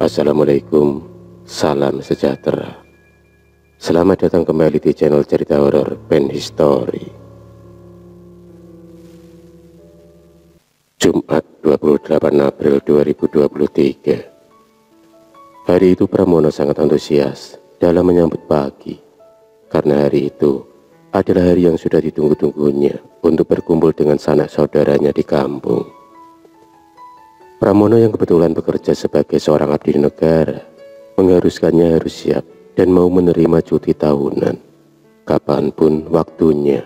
Assalamualaikum, salam sejahtera. Selamat datang kembali di channel cerita horor Pen History. Jumat 28 April 2023. Hari itu Pramono sangat antusias dalam menyambut pagi, karena hari itu adalah hari yang sudah ditunggu-tunggunya untuk berkumpul dengan sanak saudaranya di kampung. Pramono yang kebetulan bekerja sebagai seorang abdi negara mengharuskannya harus siap dan mau menerima cuti tahunan kapanpun waktunya.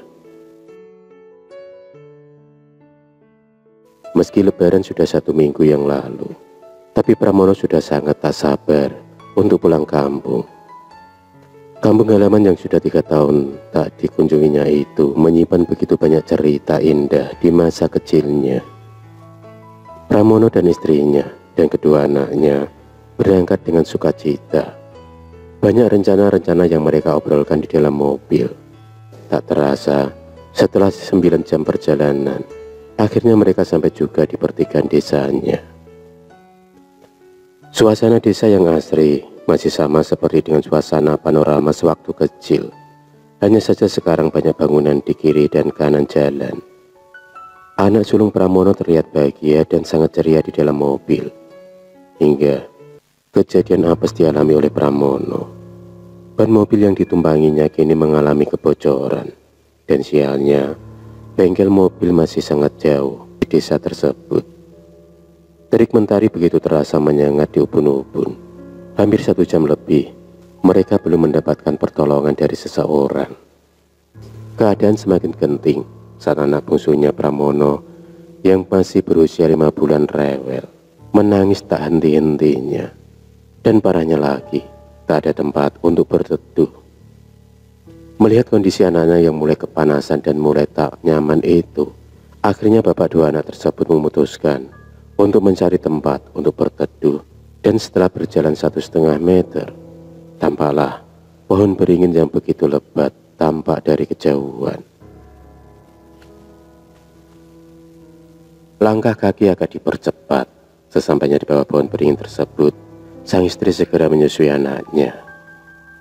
Meski lebaran sudah 1 minggu yang lalu, tapi Pramono sudah sangat tak sabar untuk pulang kampung. Kampung halaman yang sudah 3 tahun tak dikunjunginya itu menyimpan begitu banyak cerita indah di masa kecilnya. Pramono dan istrinya dan kedua anaknya berangkat dengan sukacita. Banyak rencana-rencana yang mereka obrolkan di dalam mobil. Tak terasa, setelah 9 jam perjalanan, akhirnya mereka sampai juga di pertigaan desanya. Suasana desa yang asri masih sama seperti dengan suasana panorama sewaktu kecil. Hanya saja sekarang banyak bangunan di kiri dan kanan jalan. Anak sulung Pramono terlihat bahagia dan sangat ceria di dalam mobil. Hingga kejadian apes dialami oleh Pramono. Ban mobil yang ditumpanginya kini mengalami kebocoran. Dan sialnya, bengkel mobil masih sangat jauh di desa tersebut. Terik mentari begitu terasa menyengat di ubun-ubun. Hampir 1 jam lebih, mereka belum mendapatkan pertolongan dari seseorang. Keadaan semakin genting saat anak bungsunya Pramono yang masih berusia 5 bulan rewel menangis tak henti-hentinya, dan parahnya lagi tak ada tempat untuk berteduh. Melihat kondisi anaknya yang mulai kepanasan dan mulai tak nyaman itu, akhirnya bapak dua anak tersebut memutuskan untuk mencari tempat untuk berteduh. Dan setelah berjalan 1,5 meter, tampaklah pohon beringin yang begitu lebat tampak dari kejauhan. Langkah kaki agak dipercepat. Sesampainya di bawah pohon beringin tersebut, sang istri segera menyusui anaknya.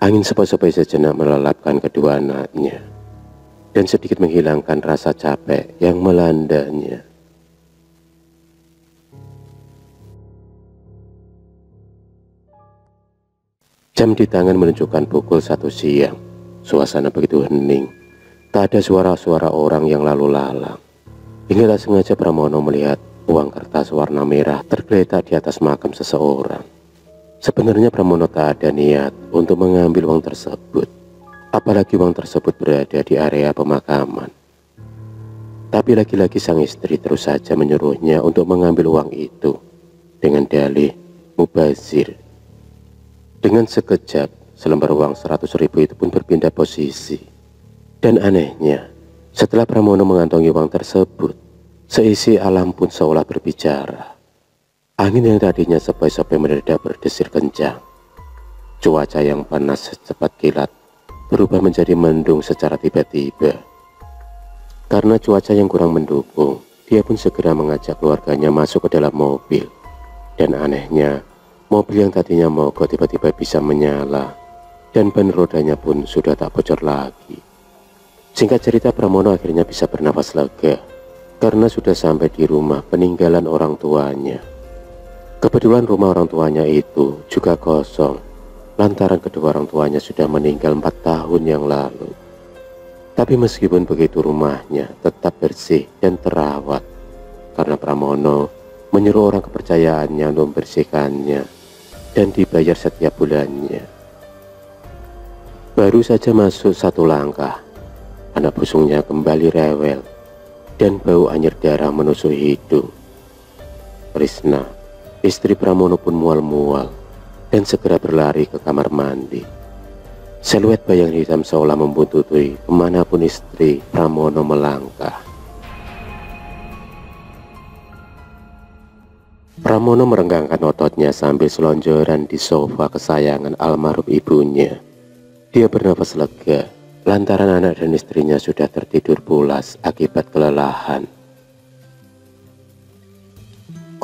Angin sepoi-sepoi sejenak melelapkan kedua anaknya dan sedikit menghilangkan rasa capek yang melandanya. Jam di tangan menunjukkan pukul 1 siang. Suasana begitu hening. Tak ada suara-suara orang yang lalu lalang. Hingga tak sengaja Pramono melihat uang kertas warna merah tergeletak di atas makam seseorang. Sebenarnya Pramono tak ada niat untuk mengambil uang tersebut, apalagi uang tersebut berada di area pemakaman. Tapi lagi-lagi sang istri terus saja menyuruhnya untuk mengambil uang itu dengan dalih mubazir. Dengan sekejap, selembar uang 100.000 itu pun berpindah posisi. Dan anehnya, setelah Pramono mengantongi uang tersebut, seisi alam pun seolah berbicara. Angin yang tadinya sepoi-sepoi mendadak berdesir kencang. Cuaca yang panas secepat kilat berubah menjadi mendung secara tiba-tiba. Karena cuaca yang kurang mendukung, dia pun segera mengajak keluarganya masuk ke dalam mobil. Dan anehnya, mobil yang tadinya mogok tiba-tiba bisa menyala, dan ban rodanya pun sudah tak bocor lagi. Singkat cerita, Pramono akhirnya bisa bernafas lega karena sudah sampai di rumah peninggalan orang tuanya. Kebetulan rumah orang tuanya itu juga kosong, lantaran kedua orang tuanya sudah meninggal 4 tahun yang lalu. Tapi meskipun begitu, rumahnya tetap bersih dan terawat karena Pramono menyuruh orang kepercayaannya untuk membersihkannya dan dibayar setiap bulannya. Baru saja masuk 1 langkah, anak busungnya kembali rewel dan bau anyir darah menusuk hidung. Risna, istri Pramono pun mual-mual dan segera berlari ke kamar mandi. Siluet bayang hitam seolah membuntuti kemanapun istri Pramono melangkah. Pramono merenggangkan ototnya sambil selonjoran di sofa kesayangan almarhum ibunya. Dia bernafas lega lantaran anak dan istrinya sudah tertidur pulas akibat kelelahan.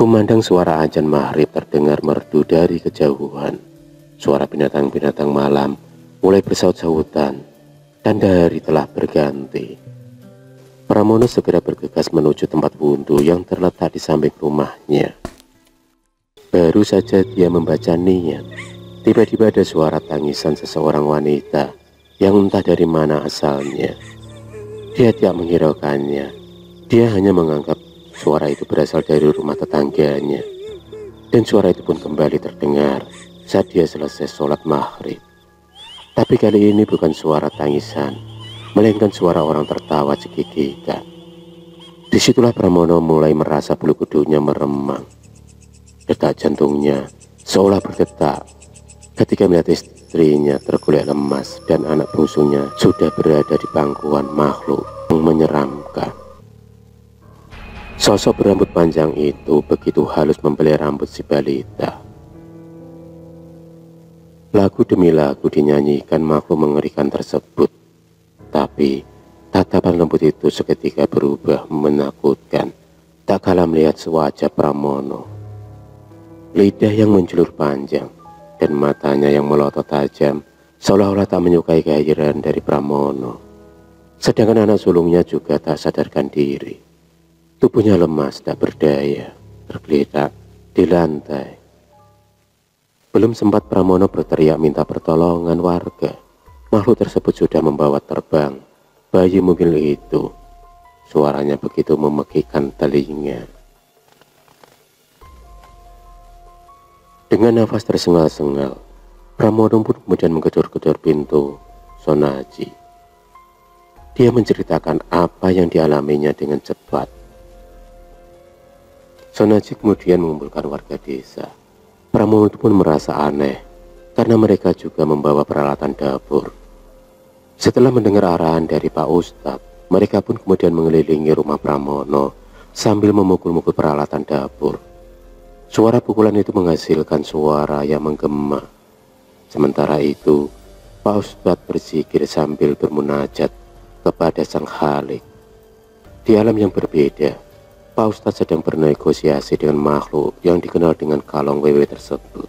Kumandang suara azan maghrib terdengar merdu dari kejauhan. Suara binatang-binatang malam mulai bersaut-sautan dan dari telah berganti. Pramono segera bergegas menuju tempat wudhu yang terletak di samping rumahnya. Baru saja dia membaca niat, tiba-tiba ada suara tangisan seseorang wanita yang entah dari mana asalnya. Dia tidak menghiraukannya, dia hanya menganggap suara itu berasal dari rumah tetangganya. Dan suara itu pun kembali terdengar saat dia selesai sholat maghrib. Tapi kali ini bukan suara tangisan, melainkan suara orang tertawa cekikikan. Disitulah Pramono mulai merasa bulu kuduknya meremang. Detak jantungnya seolah berdetak ketika melihat istrinya tergolek lemas dan anak bungsunya sudah berada di pangkuan makhluk yang menyeramkan. Sosok berambut panjang itu begitu halus membelai rambut si balita. Lagu demi lagu dinyanyikan makhluk mengerikan tersebut. Tapi tatapan lembut itu seketika berubah menakutkan tak kalah melihat wajah Pramono. Lidah yang menjulur panjang dan matanya yang melotot tajam seolah-olah tak menyukai kehadiran dari Pramono. Sedangkan anak sulungnya juga tak sadarkan diri. Tubuhnya lemas tak berdaya, tergeletak di lantai. Belum sempat Pramono berteriak minta pertolongan warga, makhluk tersebut sudah membawa terbang bayi mungil itu. Suaranya begitu memekikkan telinga. Dengan nafas tersengal-sengal, Pramono pun kemudian menggedor-gedor pintu Sonaji. Dia menceritakan apa yang dialaminya dengan cepat. Sonaji kemudian mengumpulkan warga desa. Pramono pun merasa aneh karena mereka juga membawa peralatan dapur. Setelah mendengar arahan dari Pak Ustadz, mereka pun kemudian mengelilingi rumah Pramono sambil memukul-mukul peralatan dapur. Suara pukulan itu menghasilkan suara yang menggema. Sementara itu, Pak Ustadz berzikir sambil bermunajat kepada Sang Khalik. Di alam yang berbeda, Pak Ustadz sedang bernegosiasi dengan makhluk yang dikenal dengan kalong wewe tersebut.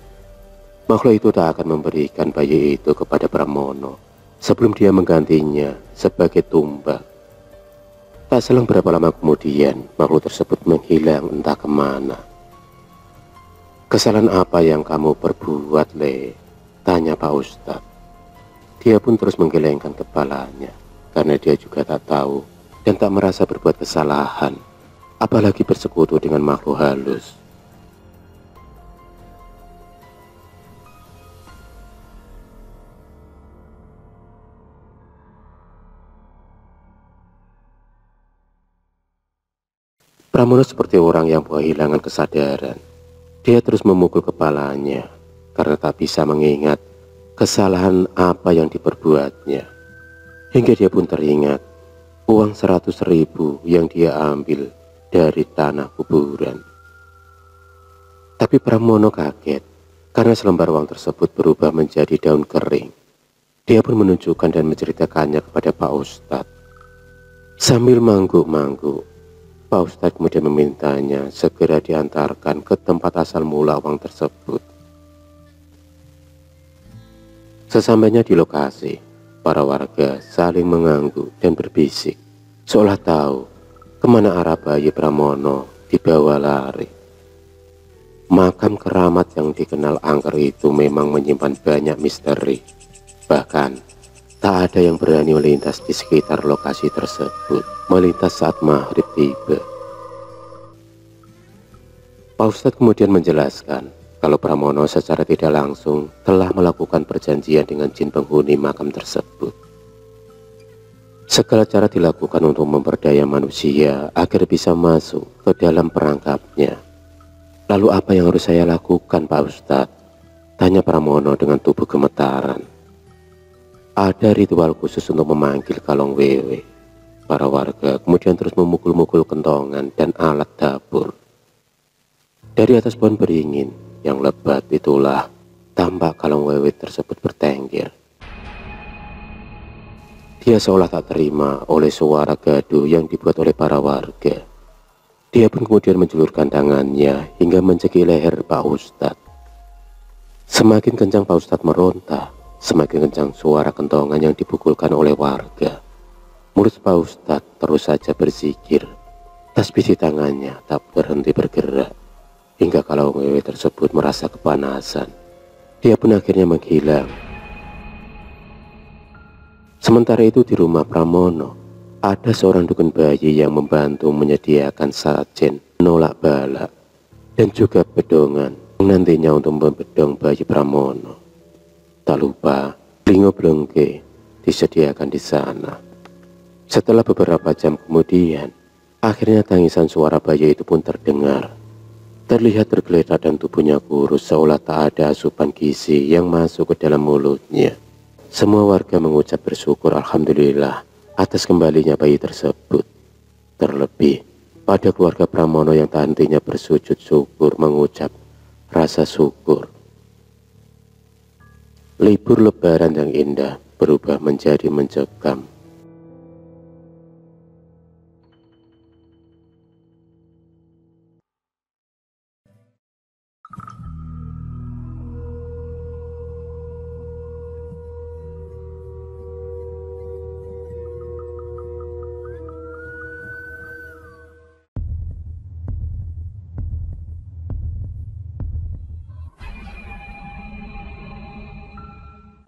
Makhluk itu tak akan memberikan bayi itu kepada Pramono sebelum dia menggantinya sebagai tumbal. Tak selang berapa lama kemudian, makhluk tersebut menghilang entah kemana. "Kesalahan apa yang kamu perbuat, Le?" tanya Pak Ustadz. Dia pun terus menggelengkan kepalanya, karena dia juga tak tahu dan tak merasa berbuat kesalahan, apalagi bersekutu dengan makhluk halus. Pramono seperti orang yang kehilangan kesadaran. Dia terus memukul kepalanya karena tak bisa mengingat kesalahan apa yang diperbuatnya. Hingga dia pun teringat uang 100.000 yang dia ambil dari tanah kuburan. Tapi Pramono kaget karena selembar uang tersebut berubah menjadi daun kering. Dia pun menunjukkan dan menceritakannya kepada Pak Ustadz. Sambil mangguk-mangguk, Pak Ustadz kemudian memintanya segera diantarkan ke tempat asal mula uang tersebut. Sesampainya di lokasi, para warga saling mengangguk dan berbisik, seolah tahu kemana arah bayi Pramono dibawa lari. Makam keramat yang dikenal angker itu memang menyimpan banyak misteri. Bahkan, tak ada yang berani melintas di sekitar lokasi tersebut, melintas saat maghrib tiba. Pak Ustadz kemudian menjelaskan kalau Pramono secara tidak langsung telah melakukan perjanjian dengan jin penghuni makam tersebut. Segala cara dilakukan untuk memperdaya manusia agar bisa masuk ke dalam perangkapnya. Lalu apa yang harus saya lakukan, Pak Ustadz? Tanya Pramono dengan tubuh gemetaran. Ada ritual khusus untuk memanggil kalong wewe. Para warga kemudian terus memukul-mukul kentongan dan alat dapur. Dari atas pohon beringin yang lebat itulah tampak kalong wewe tersebut bertengger. Dia seolah tak terima oleh suara gaduh yang dibuat oleh para warga. Dia pun kemudian menjulurkan tangannya hingga mencekik leher Pak Ustadz. Semakin kencang Pak Ustadz meronta, semakin kencang suara kentongan yang dipukulkan oleh warga. Mulut Pak Ustadz terus saja berzikir. Tasbih di tangannya tak berhenti bergerak, hingga kalau wewe tersebut merasa kepanasan, dia pun akhirnya menghilang. Sementara itu di rumah Pramono, ada seorang dukun bayi yang membantu menyediakan sajen, menolak balak, dan juga bedongan nantinya untuk membedong bayi Pramono. Tak lupa, lingo blengke disediakan di sana. Setelah beberapa jam kemudian, akhirnya tangisan suara bayi itu pun terdengar. Terlihat tergeletak dan tubuhnya kurus seolah tak ada asupan gizi yang masuk ke dalam mulutnya. Semua warga mengucap bersyukur alhamdulillah atas kembalinya bayi tersebut. Terlebih pada keluarga Pramono yang tak hentinya bersujud syukur mengucap rasa syukur. Libur lebaran yang indah berubah menjadi mencekam.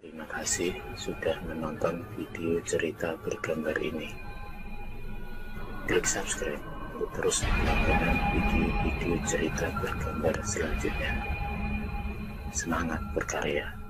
Terima kasih sudah menonton video cerita bergambar ini. Klik subscribe untuk terus mendapatkan video-video cerita bergambar selanjutnya. Semangat berkarya.